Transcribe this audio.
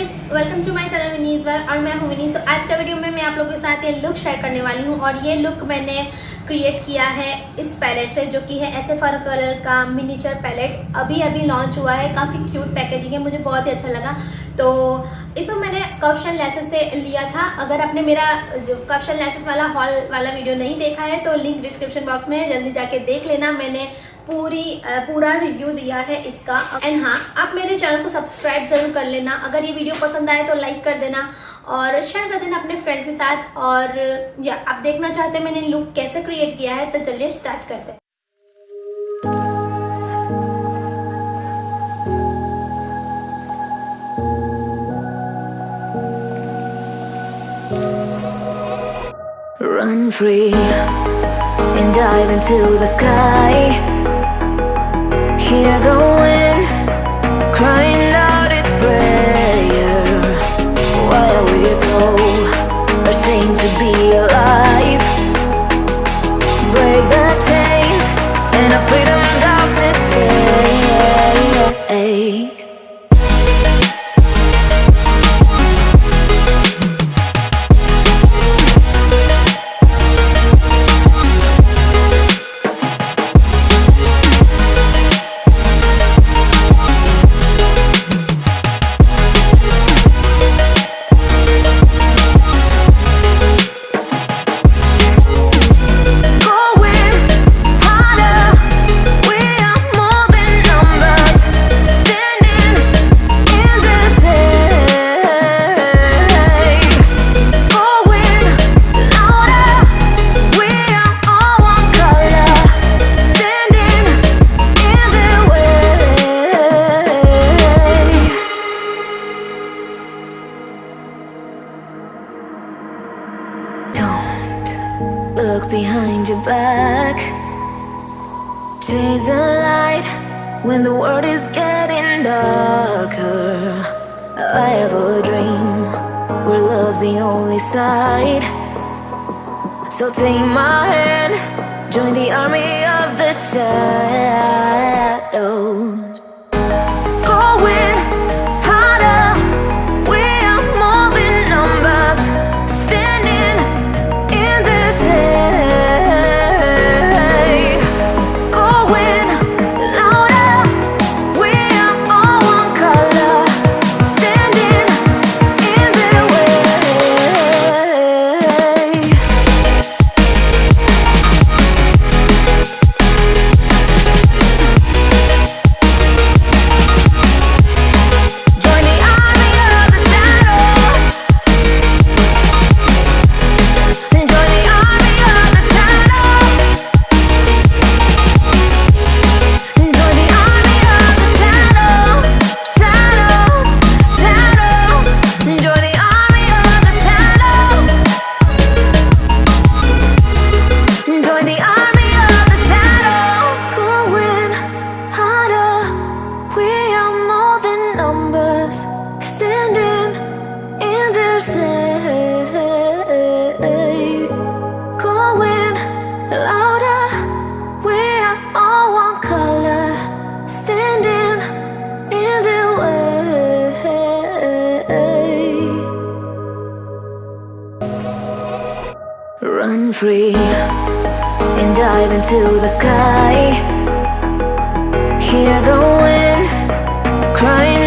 Guys, welcome to my channel Vini's world और मैं हूं विनीस। तो आज का वीडियो में मैं आप लोगों के साथ ये लुक शेयर करने वाली हूं और ये लुक मैंने क्रिएट किया है इस पैलेट से, जो कि है ऐसे फर कलर का मिनीचर पैलेट। अभी लॉन्च हुआ है, काफ़ी क्यूट पैकेजिंग है, मुझे बहुत ही अच्छा लगा। तो इसको मैंने कर्शन लेसेस से लिया था। अगर आपने मेरा जो कर्शन लेसेस वाला हॉल वाला वीडियो नहीं देखा है तो लिंक डिस्क्रिप्शन बॉक्स में है, जल्दी जाके देख लेना। मैंने पूरा रिव्यू दिया है इसका। एंड हाँ, आप मेरे चैनल को सब्सक्राइब जरूर कर लेना। अगर ये वीडियो पसंद आए तो लाइक कर देना और शेयर कर देना अपने फ्रेंड्स के साथ। और या आप देखना चाहते हैं मैंने लुक कैसे क्रिएट किया है, तो चलिए स्टार्ट करते हैं। Run free and dive into the sky. Hear the wind crying out its prayer. Why are we so ashamed to be alive? Break the chains and our freedom's ours to take. Look behind your back. Chase a light when the world is getting darker. I have a dream where love's the only side. So take my hand, join the army of the shadows. Going harder, we are more than numbers. Standing in this hate, going louder, we are all one color. Standing in their way. Join the army of the shadow. Join the army of the shadow. Join the army of the shadows, shadows, shadows. Join the army of the shadows. Join the army of the shadows. Going harder, we are more than numbers. Standing in their shade. Going louder, we are all one color. Standing in their way. Run free and dive into the sky. Hear the wind crying